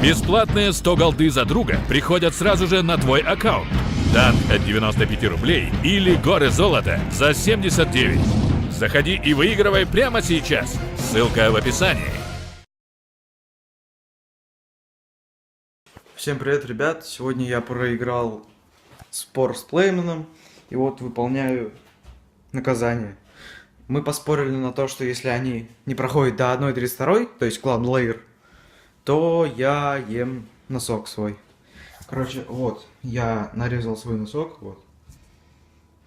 Бесплатные 100 голды за друга приходят сразу же на твой аккаунт. Танк от 95 рублей или горы золота за 79. Заходи и выигрывай прямо сейчас. Ссылка в описании. Всем привет, ребят! Сегодня я проиграл спор с Плейменом и вот выполняю наказание. Мы поспорили на то, что если они не проходят до 1.32, то есть клан Лейер, то я ем носок свой. Короче, вот, я нарезал свой носок, вот.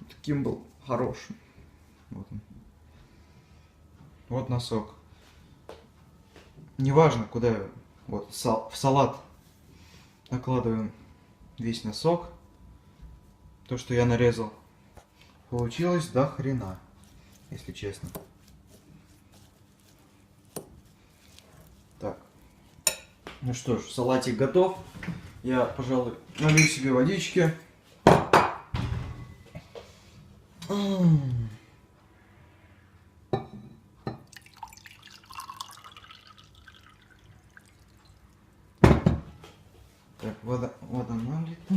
Таким был хорошим. Вот он. Вот носок. Неважно, куда я, вот, в салат накладываем весь носок. То, что я нарезал. Получилось до хрена, если честно. Так. Ну что ж, салатик готов. Я, пожалуй, налью себе водички. Так, вода налита.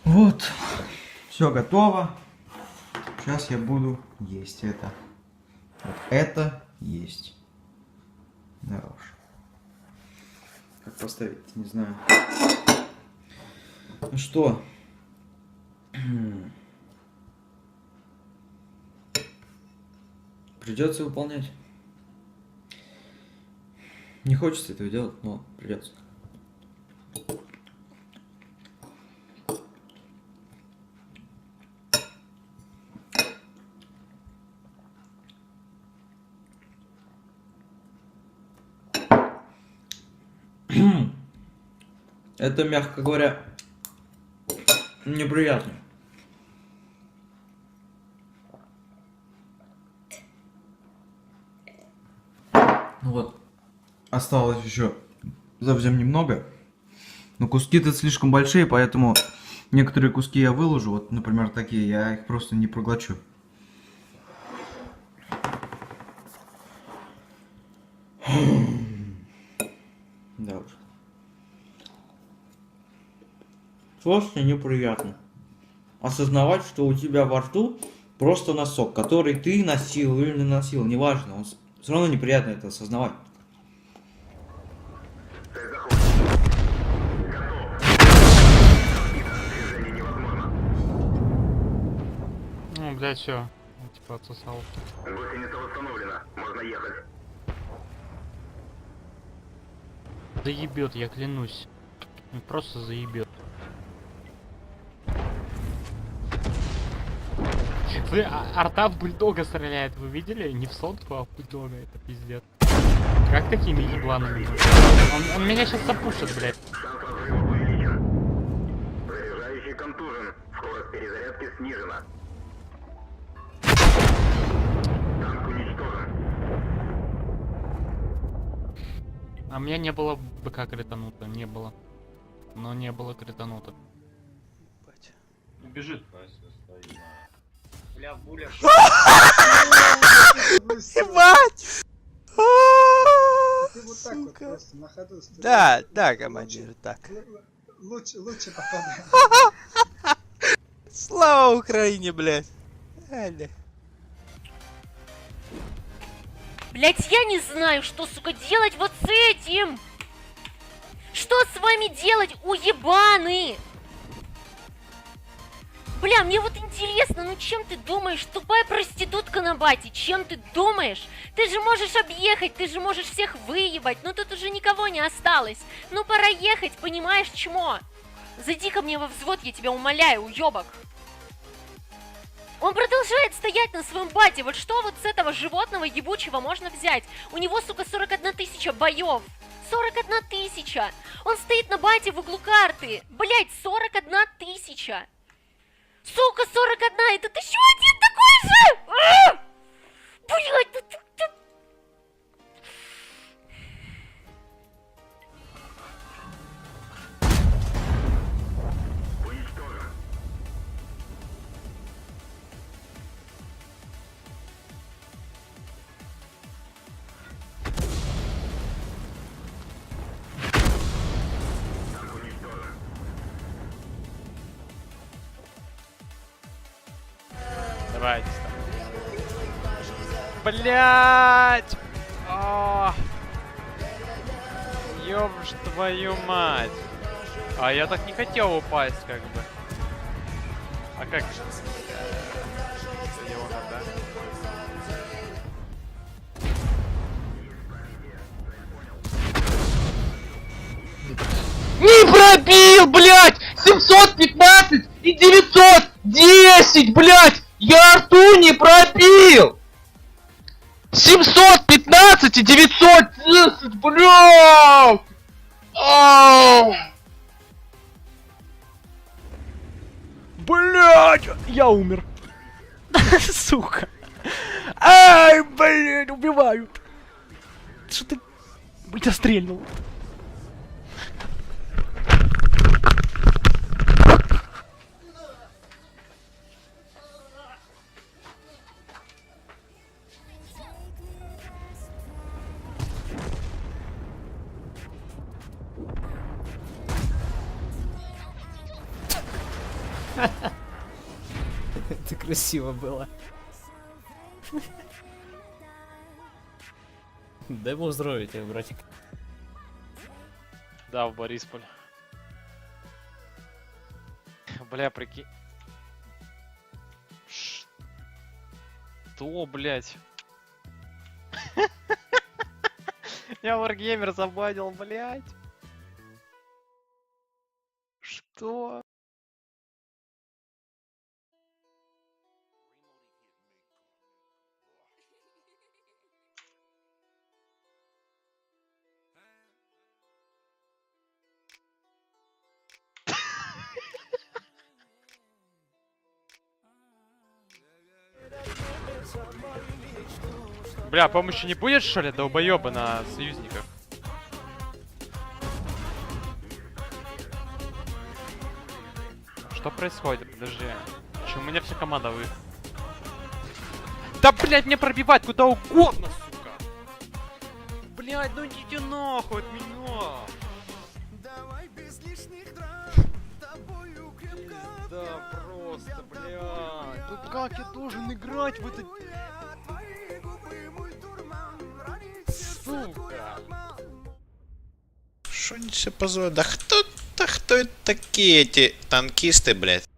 Вот, все готово. Сейчас я буду есть это. Вот это есть. Да уж. Как поставить, не знаю. Ну что? Придется выполнять. Не хочется этого делать, но придется. Это, мягко говоря, неприятно. Вот. Осталось еще совсем немного. Но куски-то слишком большие, поэтому некоторые куски я выложу. Вот, например, такие. Я их просто не проглочу. Да уж. Просто неприятно осознавать, что у тебя во рту просто носок, который ты носил или не носил, неважно, он все равно неприятно это осознавать. Ну, блядь, все. Типа отсосал. Гостиница восстановлена. Можно ехать. Заебет, я клянусь. Просто заебет. Вы, арта в бульдога стреляет, вы видели? Не в сонку, а в бульдога, это пиздец. Как такими ебланами? Он меня сейчас запушит, блядь. Шанс разрыва увеличен. Заряжающий контужен. Скорость перезарядки снижена. Танк уничтожен. А у меня не было БК кританута, не было. Но не было кританута. Бежит. Бля, буля. Ебать! Ты вот так вот просто на ходу стреляешь. Да, да, командир, так. Лучше попадай. Слава Украине, блядь. Аля. Блять, я не знаю, что, сука, делать вот с этим! Что с вами делать, уебаны? Бля, мне вот интересно, ну чем ты думаешь, тупая проститутка на бате, чем ты думаешь? Ты же можешь объехать, ты же можешь всех выебать, ну тут уже никого не осталось. Ну пора ехать, понимаешь, чмо? Зайди ко мне во взвод, я тебя умоляю, уебок. Он продолжает стоять на своем бате, вот что вот с этого животного ебучего можно взять? У него, сука, 41 тысяча боев. 41 тысяча! Он стоит на бате в углу карты. Блять, 41 тысяча! Сука, 41! Это еще один такой же! Блять, ну ты... Уничтожен. Убирайтесь там. Блять! Ёб ж твою мать! А я так не хотел упасть, как бы. А как же? Его надо. Не пробил, блядь! 715 и 910, блядь! Я арту не пробил! 715 и 910, блядь! Ау! Блять! Я умер. Сука. Ай, блядь, убивают. Что ты... Я стрельнул. Это красиво было. Дай бог здоровья тебе, братик. Да, в Борисполь. Бля, прикинь. Что, блять? Я Wargamer забанил, блять. Что? Бля, помощи не будет, что ли, долбоёба на союзниках? Что происходит? Подожди. Почему у меня вся команда вы? Да, блядь, мне пробивать куда угодно, сука! Блядь, ну идите нахуй от меня! Да, просто, блядь. Ну как я должен играть в это... Сука! Что они все позволят? Да кто это такие эти танкисты, блядь?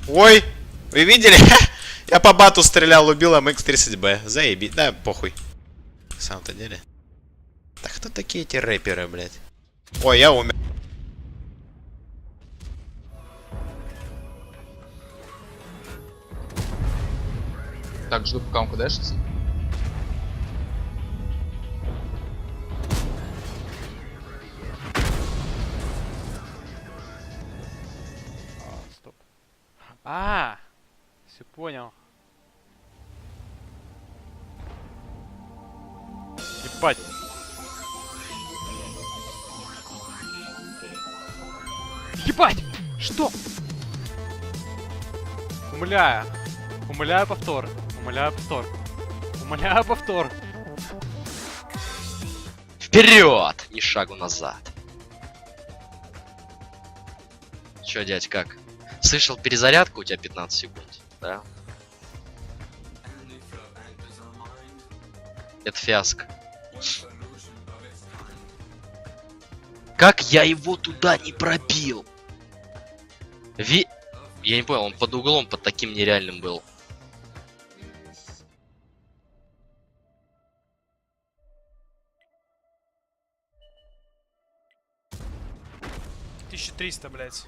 Ой! Вы видели? Я по бату стрелял, убил МХ-30Б. Заебись. Да, похуй. На самом-то деле. Да кто такие эти рэперы, блядь? Ой, я умер. Так, жду, пока он кудашится. Стоп. Все понял. Ебать. Ебать! Что? Умоляю. Умоляю повтор. Умоляю повтор. Умоляю повтор. Вперед! Ни шагу назад. Чё, дядь, как? Слышал, перезарядка у тебя 15 секунд, да? Это фиаско. Как я его туда не пробил? Я не понял, он под углом, под таким нереальным был. $1300, блять.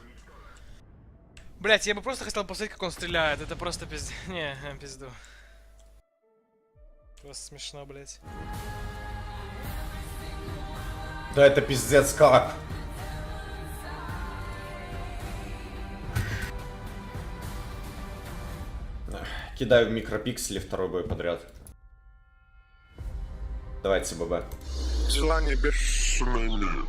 Блять, я бы просто хотел посмотреть, как он стреляет. Это просто пиздец. Не, пизду. Просто смешно, блять. Да это пиздец как. Кидаю в микропиксели второй бой подряд. Давайте ББ. Желание бешеное.